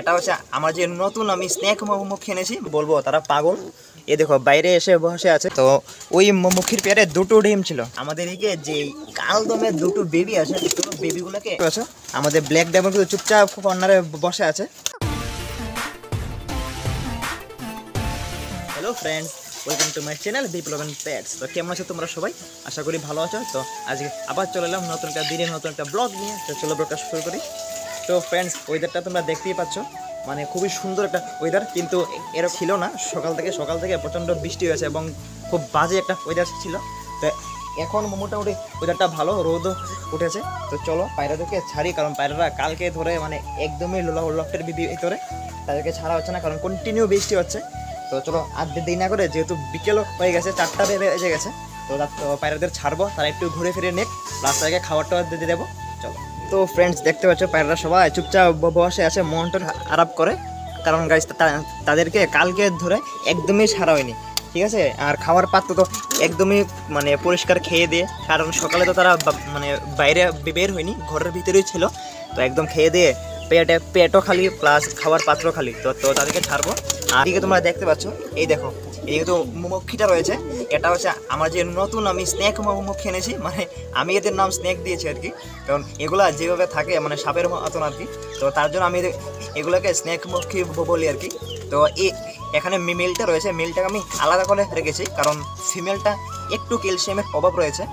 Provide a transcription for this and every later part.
এটা হচ্ছে আমার যে নতুন আমি স্নেক মুখী এনেছি, বলবো তারা পাগল। এ দেখো বাইরে এসে বসে আছে। তো ওই মুখির পেয়ারে দুটো ডিম ছিল। আমাদের এদিকে যে কালদমের দুটো বেবি আছে, দুটো বেবিগুলোকে আমাদের ব্ল্যাক ডায়মন্ড কিন্তু চুপচাপ কর্নারে বসে আছে। Hello friends, welcome to my channel Biplaban pets. তো কেমন আছো তোমরা সবাই? আশা করি ভালো আছো। তো আজকে আবার চলে এলাম নতুন একটা দিনে নতুন একটা ব্লগ নিয়ে। তো চলো ব্লগটা শুরু করি। তো ফ্রেন্ডস, ওয়েদারটা তোমরা দেখতেই পাচ্ছ, মানে খুবই সুন্দর একটা ওয়েদার, কিন্তু এরকম ছিল না। সকাল থেকে প্রচণ্ড বৃষ্টি হয়েছে এবং খুব বাজে একটা ওয়েদার ছিল। তো এখন মোটামুটি ওয়েদারটা ভালো, রোদও উঠেছে। তো চলো পায়রাদেরকে ছাড়ি, কারণ পায়রারা কালকে ধরে মানে একদমই লফটের ভিতরে, তাদেরকে ছাড়া হচ্ছে না কারণ কন্টিনিউ বৃষ্টি হচ্ছে। তো চলো আর দেরি না করে, যেহেতু বিকেলও হয়ে গেছে, 4টা বেজে গেছে, তো পায়রাদের ছাড়বো, তারা একটু ঘুরে ফিরে নেক, প্লাস তাদেরকে খাবারটা দিয়ে দেবো। চলো। তো ফ্রেন্ডস, দেখতে পাচ্ছ পায়রারা সবাই চুপচাপ বসে আছে, মনটা আরাপ করে, কারণ গাইস তাদেরকে কালকে ধরে একদমই ছাড়া হয়নি, ঠিক আছে। আর খাওয়ার পাত্র তো একদমই মানে পরিষ্কার খেয়ে দিয়ে, কারণ সকালে তো তারা মানে বাইরে বের হয়নি, ঘরের ভিতরেই ছিল। তো একদম খেয়ে দিয়ে পেটও খালি প্লাস খাওয়ার পাত্র খালি। তো তাদেরকে ছাড়বো। আর এদিকে তোমরা দেখতে পাচ্ছ, এই দেখো এদিকে তো মক্ষীটা রয়েছে। এটা হচ্ছে আমার যে নতুন আমি স্নেক মক্ষী এনেছি, মানে আমি এদের নাম স্নেক দিয়েছি আর কি, কারণ এগুলা যেভাবে থাকে মানে সাপের মতন আর কি। তো তার জন্য আমি এগুলোকে স্নেক মক্ষী বলি আর কি। তো এখানে মেলটা রয়েছে, মেলটাকে আমি আলাদা করে রেখেছি, কারণ ফিমেলটা একটু ক্যালসিয়ামের অভাব রয়েছে।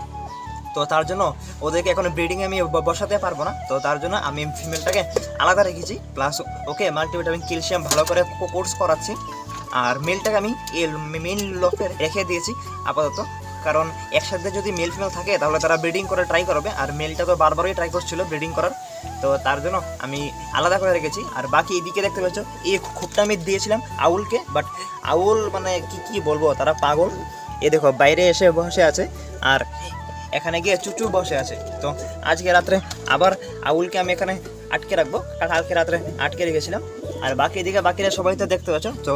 তো তার জন্য ওদেরকে এখন ব্রিডিংয়ে আমি বসাতে পারবো না, তো তার জন্য আমি ফিমেলটাকে আলাদা রেখেছি, প্লাস ওকে মাল্টিভিটামিন ক্যালসিয়াম ভালো করে কোর্স করাচ্ছি। আর মেলটাকে আমি মেল লফে রেখে দিয়েছি আপাতত, কারণ একসাথে যদি মেল ফিমেল থাকে তাহলে তারা ব্রিডিং করে ট্রাই করবে, আর মেলটা তো বারবারই ট্রাই করছিল ব্রিডিং করার। তো তার জন্য আমি আলাদা করে রেখেছি। আর বাকি এদিকে দেখতে পাচ্ছ, এই খোপটা আমি দিয়েছিলাম আউলকে, বাট আউল মানে কি বলবো, তারা পাগল। এ দেখো বাইরে এসে বসে আছে, আর এখানে গিয়ে চুচু বসে আছে। তো আজকে রাত্রে আবার আউলকে আমি এখানে আটকে রাখবো, কালকে রাত্রে আটকে রেখেছিলাম। আর বাকিরা সবাই তো দেখতে পাচ্ছ। তো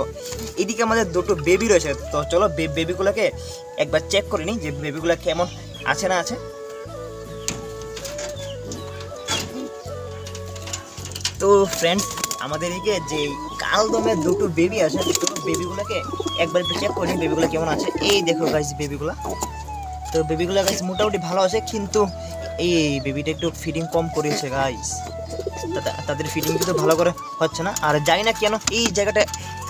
এদিকে আমাদের দুটো বেবি রয়েছে। তো চলো বেবিগুলোকে একবার চেক করে নিই যে বেবিগুলো কেমন আছে না আছে। তো ফ্রেন্ডস, আমাদের এদিকে যে কালদমের দুটো বেবি আছে, দুটো বেবিগুলোকে একবার চেক করে নিই বেবিগুলো কেমন আছে। এই দেখো গাইস বেবিগুলো, তো বেবিগুলো গাইস মোটামুটি ভালো আছে, কিন্তু এই বেবিটা একটু ফিডিং কম করেছে গাইস, তাদের ফিডিং কিন্তু ভালো করে হচ্ছে না। আর জানি না কেন এই জায়গাটা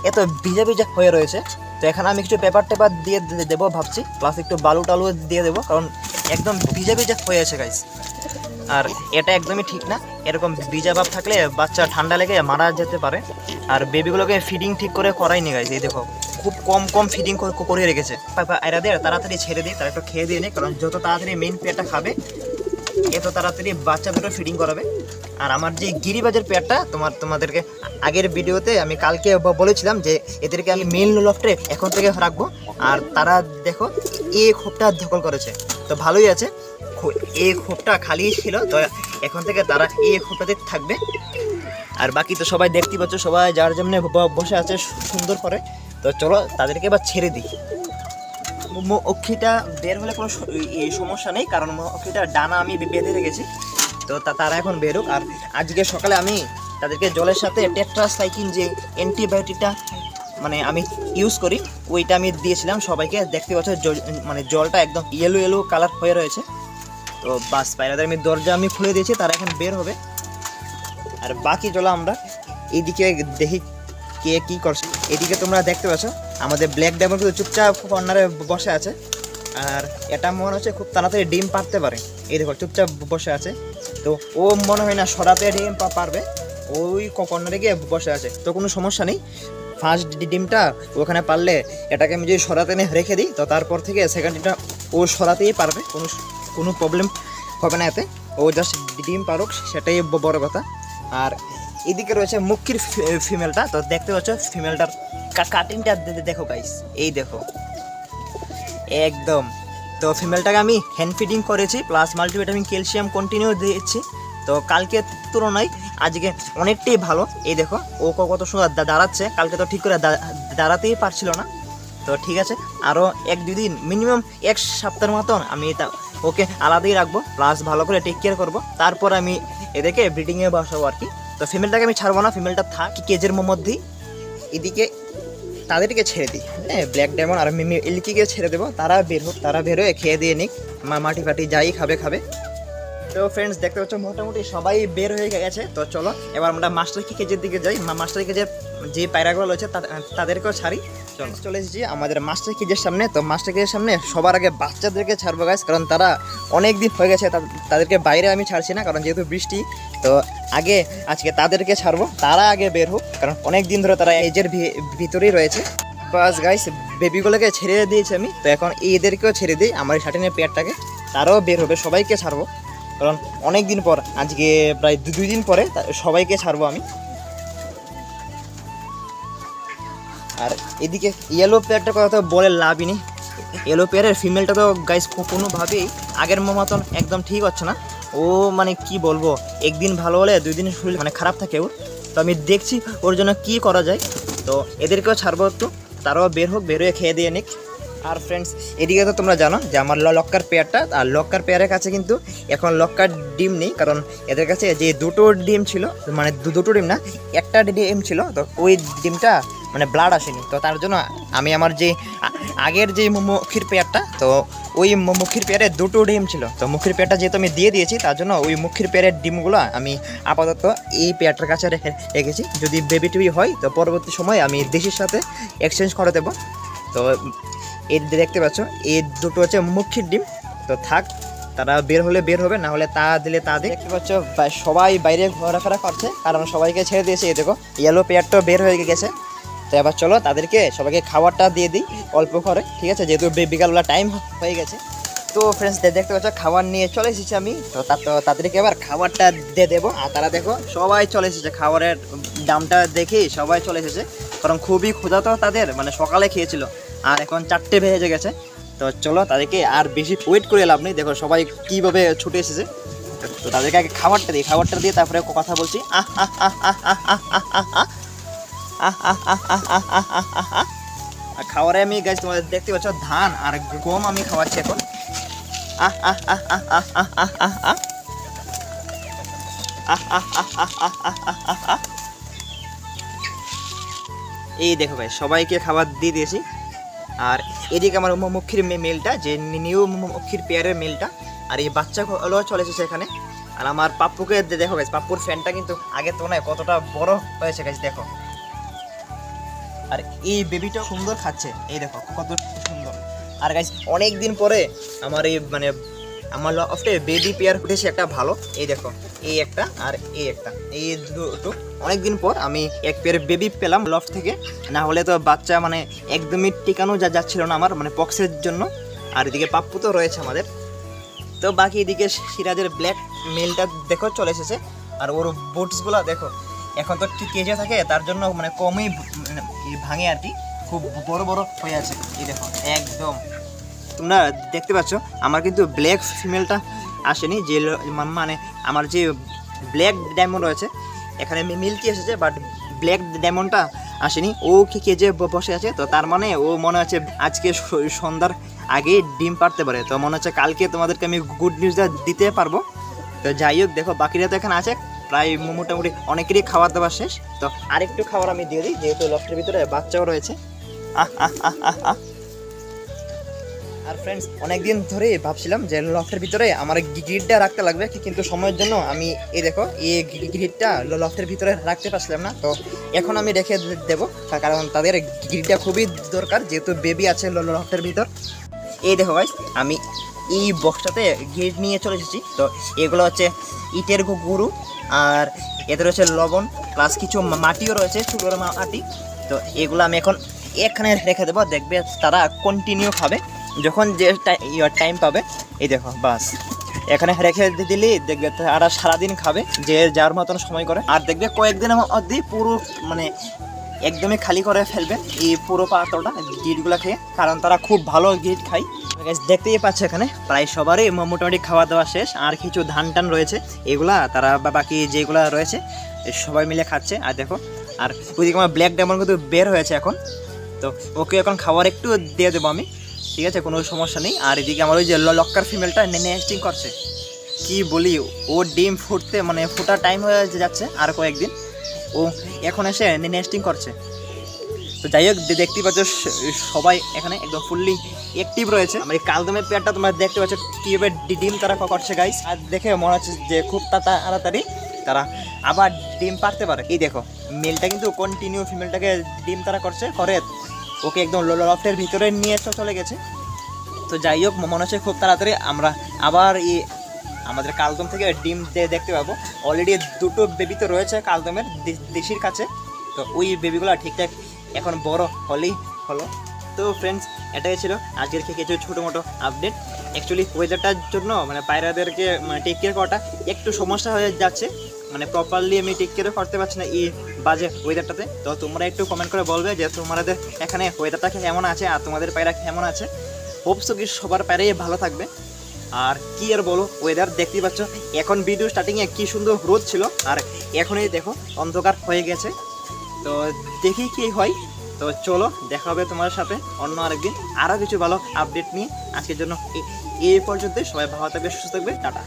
এত ভিজা হয়ে রয়েছে। তো এখানে আমি কিছু পেপার দিয়ে দেবো ভাবছি, প্লাস একটু বালু টালু দিয়ে দেবো, কারণ একদম ভিজা হয়ে আছে গাইস। আর এটা একদমই ঠিক না, এরকম ভিজা ভাব থাকলে বাচ্চা ঠান্ডা লেগে মারা যেতে পারে। আর বেবিগুলোকে ফিডিং ঠিক করে করাইনি গাইস, এই দেখো খুব কম ফিডিং করে রেখেছে। এরাদের তাড়াতাড়ি ছেড়ে দিই, তারা একটু খেয়ে দিয়ে নেই, কারণ যত তাড়াতাড়ি মেইন পেয়ারটা খাবে এত তাড়াতাড়ি বাচ্চা দুটো ফিডিং করাবে। আর আমার যে গিরিবাজের পেয়ারটা তোমাদেরকে আগের ভিডিওতে আমি কালকে বলেছিলাম যে এদেরকে আমি মেইন লফটে এখন থেকে রাখবো। আর তারা দেখো এই খোপটা দখল করেছে, তো ভালোই আছে। এই খোপটা খালি ছিল, তো এখন থেকে তারা এই খোপটাতে থাকবে। আর বাকি তো সবাই দেখতে পাচ্ছ, সবাই যার যেমনি বসে আছে সুন্দর করে। তো চলো তাদেরকে এবার ছেড়ে দিই। অক্ষিটা বের হলে কোনো সমস্যা নেই, কারণ অক্ষিটা ডানা আমি বেঁধে রেখেছি। তো তারা এখন বেরোক। আর আজকে সকালে আমি তাদেরকে জলের সাথে টেট্রাসাইক্লিন যে অ্যান্টিবায়োটিকটা মানে আমি ইউজ করি, ওইটা আমি দিয়েছিলাম সবাইকে। দেখতে পাচ্ছ মানে জলটা একদম ইয়েলো কালার হয়ে রয়েছে। তো বাস পায়রাদের আমি দরজা আমি খুলে দিয়েছি, তারা এখন বের হবে। আর বাকি চলো আমরা এইদিকে দেখি কে কী করছে। এদিকে তোমরা দেখতে পাচ্ছ আমাদের ব্ল্যাক ডায়মন্ড কিন্তু চুপচাপ কর্নারে বসে আছে। আর এটা মনে হচ্ছে খুব তাড়াতাড়ি ডিম পারতে পারে, এই দেখো চুপচাপ বসে আছে। তো ও মনে হয় না সরাতে ডিম পারবে, ওই কর্নারে গিয়ে বসে আছে। তো কোনো সমস্যা নেই, ফার্স্ট ডিমটা ওখানে পারলে এটাকে আমি যদি সরাতে রেখে দিই, তো তারপর থেকে সেকেন্ড ডিমটা ও সরাতেই পারবে, কোনো প্রবলেম হবে না এতে। ও জাস্ট ডিম পারুক, সেটাই বড় কথা। আর এদিকে রয়েছে মুখির ফিমেলটা। তো দেখতে পাচ্ছ ফিমেলটার কাটিংটা দেখো গাইস, এই দেখো একদম। তো ফিমেলটাকে আমি হ্যান্ড ফিডিং করেছি, প্লাস মাল্টিভিটামিন ক্যালসিয়াম কন্টিনিউ দিয়েছি। তো কালকের তুলনায় আজকে অনেকটাই ভালো। এই দেখো ও কত সুন্দর দাঁড়াচ্ছে, কালকে তো ঠিক করে দাঁড়াতেই পারছিল না। তো ঠিক আছে, আরও 1-2 দিন মিনিমাম 1 সপ্তাহের মতন আমি ওকে আলাদাই রাখবো, প্লাস ভালো করে টেক কেয়ার করবো। তারপর আমি এদেরকে ব্রিডিংয়ে বসাবো আর কি। তো ফিমেলটাকে আমি ছাড়বো না, ফিমেলটা থাক কেজের মধ্যেই। এদিকে তাদেরকে ছেড়ে দিই, হ্যাঁ ব্ল্যাক ডায়মন্ড আর এলিকিকে ছেড়ে দেবো, তারা বের হোক, তারা বের হয়ে খেয়ে দিয়ে নিক, মাটি ফাটি যাই খাবে। তো ফ্রেন্ডস দেখতে পাচ্ছ মোটামুটি সবাই বের হয়ে গেছে। তো চলো এবার আমরা মাস্টার কি কেজের দিকে যাই, মাস্টার কেজের যে পায়রাগুলো রয়েছে তাদেরকেও ছাড়ি। চলে এসেছি আমাদের মাস্টার কেজের সামনে। তো মাস্টার কেজের সামনে সবার আগে বাচ্চাদেরকে ছাড়বো গাইস, কারণ তারা অনেক দিন হয়ে গেছে, তাদেরকে বাইরে আমি ছাড়ছি না, কারণ যেহেতু বৃষ্টি। তো আগে আজকে তাদেরকে ছাড়বো, তারা আগে বের হোক, কারণ অনেক দিন ধরে তারা এজের ভিতরেই রয়েছে। বাস গাইস বেবিগুলোকে ছেড়ে দিয়েছি আমি। তো এখন এদেরকেও ছেড়ে দিই, আমার শার্টিনের পেয়ারটাকে, তারাও বের হবে, সবাইকে ছাড়বো, কারণ অনেক দিন পর, আজকে প্রায় 2 দিন পরে সবাইকে ছাড়বো আমি। আর এদিকে ইয়েলো পেয়ারটার কথা তো বলে লাভই নেই, ইয়েলো পেয়ারের ফিমেলটা তো গাইস কোনোভাবেই আগের মতন একদম ঠিক হচ্ছে না। ও মানে কি বলবো, একদিন ভালো হলে 2 দিন শরীর মানে খারাপ থাকে ওর। তো আমি দেখছি ওর জন্য কি করা যায়। তো এদেরকেও ছাড়বো একটু, তারাও বের হোক, বের হয়ে খেয়ে দিয়ে নিক। আর ফ্রেন্ডস এদিকে তো তোমরা জানো যে আমার লক্কার পেয়ারটা, আর লক্কার পেয়ারের কাছে কিন্তু এখন লক্কার ডিম নেই, কারণ এদের কাছে যে 2টো ডিম ছিল, মানে 2টো ডিম না, একটা ডিম ছিল, তো ওই ডিমটা মানে ব্লাড আসেনি। তো তার জন্য আমি আমার যে আগের যে মুখির পেয়ারটা, তো ওই মুখির পেয়ারে 2টো ডিম ছিল, তো মুখির পেয়ারটা যেহেতু আমি দিয়ে দিয়েছি, তার জন্য ওই মুখির পেয়ারের ডিমগুলো আমি আপাতত এই পেয়ারটার কাছে রেখেছি। যদি বেবি টেবি হয় তো পরবর্তী সময় আমি দেশির সাথে এক্সচেঞ্জ করে দেবো। তো এই দেখতে পাচ্ছ এই 2টো হচ্ছে মুখির ডিম, তো থাক, তারা বের হলে বের হবে, না হলে তা দিলে তা দেখতে পাচ্ছ সবাই বাইরে ঘোরাফেরা করছে, কারণ সবাইকে ছেড়ে দিয়েছে। এই দেখো ইয়েলো পেয়ারটাও বের হয়ে গেছে। তো এবার চলো তাদেরকে সবাইকে খাবারটা দিয়ে দিই অল্প করে, ঠিক আছে, যেহেতু বিকালবেলা টাইম হয়ে গেছে। তো ফ্রেন্ডস দেখতে পাচ্ছ খাবার নিয়ে চলে এসেছি আমি। তো তাদেরকে এবার খাবারটা দিয়ে দেবো। আর তারা দেখো সবাই চলে এসেছে, খাবারের দামটা দেখেই সবাই চলে এসেছে, কারণ খুবই ক্ষুধা তো তাদের, মানে সকালে খেয়েছিল আর এখন 4টে বেজে গেছে। তো চলো তাদেরকে আর বেশি ওয়েট করে লাভ নেই, দেখো সবাই কীভাবে ছুটে এসেছে। তো তাদেরকে আগে খাবারটা দিই, খাবারটা দিয়ে তারপরে কথা বলছি। আর খাবারে আমি গাইস তোমাদের দেখতে পাচ্ছ ধান আর গম আমি খাওয়াচ্ছি এখন। এই দেখো ভাই সবাইকে খাবার দিয়ে দিয়েছি। আর এদিকে আমার মুখির মেলটা, যে নিউ মুখির পেয়ারের মেলটা, আর এই বাচ্চাগুলো চলে এসেছে এখানে। আর আমার পাপ্পুকে দেখো গাইস, পাপ্পুর ফ্যানটা কিন্তু আগের তুলনায় কতটা বড় হয়েছে গাইস, দেখো। আর এই বেবিটা সুন্দর খাচ্ছে, এই দেখো কত সুন্দর। আর গাইস অনেক দিন পরে আমার এই মানে আমার লফটে বেবি পেয়ার উঠেছে একটা ভালো, এই দেখো এই একটা আর এই একটা, এই দুটো অনেক দিন পর আমি এক পেয়ার বেবি পেলাম লফট থেকে, না হলে তো বাচ্চা মানে একদমই টিকানো যাচ্ছিল না আমার, মানে পক্সের জন্য। আর এদিকে পাপ্পু তো রয়েছে আমাদের। তো বাকি এদিকে সিরাজের ব্ল্যাক মেলটা দেখো চলে এসেছে। আর ওর বুটসগুলো দেখো এখন তো কেজে থাকে, তার জন্য মানে কমই ভাঙে আর কি, খুব বড় বড় হয়ে আছে। এই দেখো একদম তোমরা দেখতে পাচ্ছ আমার কিন্তু ব্ল্যাক ফিমেলটা আসেনি, যে মানে আমার যে ব্ল্যাক ডায়মন্ড রয়েছে এখানে মিল্কি এসেছে, বাট ব্ল্যাক ডায়মন্ডটা আসেনি, ও কেজে বসে আছে। তো তার মানে ও মনে হচ্ছে আজকে সন্ধ্যার আগে ডিম পারতে পারে, তো মনে হচ্ছে কালকে তোমাদেরকে আমি গুড নিউজটা দিতে পারবো। তো যাই হোক দেখো বাকিরা তো এখানে আছে, প্রায় মোটামুটি অনেকেরই খাবার দাবার শেষ। তো আরেকটু খাবার আমি দিয়ে দিই, যেহেতু লফটের ভিতরে বাচ্চাও রয়েছে। আর ফ্রেন্ডস অনেকদিন ধরে ভাবছিলাম যে লফটের ভিতরে আমার গ্রিডটা রাখতে লাগবে, কিন্তু সময়ের জন্য আমি এই দেখো এই গ্রিডটা লফটের ভিতরে রাখতে পারছিলাম না। তো এখন আমি রেখে দেবো, কারণ তাদের গ্রিডটা খুবই দরকার, যেহেতু বেবি আছে লফটের ভিতর। এই দেখো ভাই আমি এই বক্সটাতে গ্রিড নিয়ে চলে এসেছি। তো এগুলো হচ্ছে ইটের গুঁড়ো, আর এদের হচ্ছে লবণ, প্লাস কিছু মাটিও রয়েছে, চুলোর মাটি। তো এগুলো আমি এখন এখানে রেখে দেবো, দেখবে তারা কন্টিনিউ খাবে যখন যে টাইম পাবে। এই দেখো বাস এখানে রেখে দিলেই দেখবে তারা সারাদিন খাবে, যে যার মতন সময় করে। আর দেখবে কয়েকদিনের মধ্যেই পুরো মানে একদমই খালি করে ফেলবে এই পুরো পাত্রটা গিটগুলো খেয়ে, কারণ তারা খুব ভালো গিট খায়। দেখতেই পাচ্ছে এখানে প্রায় সবারই মোটামুটি খাওয়া দাওয়া শেষ, আর কিছু ধান টান রয়েছে, এগুলা তারা বাকি যেগুলো রয়েছে সবাই মিলে খাচ্ছে। আর দেখো আর ওইদিকে আমার ব্ল্যাক ডায়মন্ড কিন্তু বের হয়েছে এখন, তো ওকে এখন খাবার একটু দিয়ে দেবো আমি, ঠিক আছে, কোনো সমস্যা নেই। আর এদিকে আমার ওই যে লক্কার ফিমেলটা নেস্টিং করছে, কি বলি, ও ডিম ফুটতে মানে ফোটার টাইম হয়ে যাচ্ছে আর কয়েকদিন, ও এখন এসে নেস্টিং করছে। তো যাই হোক, দেখতে পাচ্ছ সবাই এখানে একদম ফুললি অ্যাক্টিভ রয়েছে। আমার এই কালদমের পেয়ারটা তোমরা দেখতে পাচ্ছ কীভাবে ডিম তারা করছে গাইস, আর দেখে মনে হচ্ছে যে খুব তাড়াতাড়ি তারা আবার ডিম পারতে পারে। এই দেখো মেলটা কিন্তু কন্টিনিউ ফিমেলটাকে ডিম তারা করে ওকে একদম লফটের ভিতরে নিয়ে চলে গেছে। তো যাই হোক, মনে হচ্ছে খুব তাড়াতাড়ি আমরা আবার আমাদের কালদম থেকে ডিম দেখতে পাবো। অলরেডি দুটো বেবি তো রয়েছে কালদমের দেশির কাছে, তো ওই বেবিগুলো ঠিকঠাক এখন বড় হলেই হলো। তো ফ্রেন্ডস, এটাই ছিল আজকের কিছু ছোটো মোটো আপডেট। অ্যাকচুয়ালি ওয়েদারটার জন্য মানে পায়রাদেরকে মানে টেক কেয়ার করাটা একটু সমস্যা হয়ে যাচ্ছে, মানে প্রপারলি আমি টেক কেয়ারও করতে পারছি না এই বাজে ওয়েদারটাতে। তো তোমরা একটু কমেন্ট করে বলবে যে তোমাদের এখানে ওয়েদারটা কেমন আছে আর তোমাদের পায়রা কেমন আছে। হোপসো কি সবার পায়রাই ভালো থাকবে। আর কি আর বলো, ওয়েদার দেখতেই পাচ্ছ, এখন ভিডিও স্টার্টিংয়ে কি সুন্দর রোদ ছিল আর এখনই দেখো অন্ধকার হয়ে গেছে। তো দেখি কি হয়। তো চলো, দেখা হবে তোমার সাথে অন্য আরেকদিন আরও কিছু ভালো আপডেট নিয়ে। আজকের জন্য এই পর্যন্তই। সবাই ভালো থাকবে, সুস্থ থাকবে, টাটা।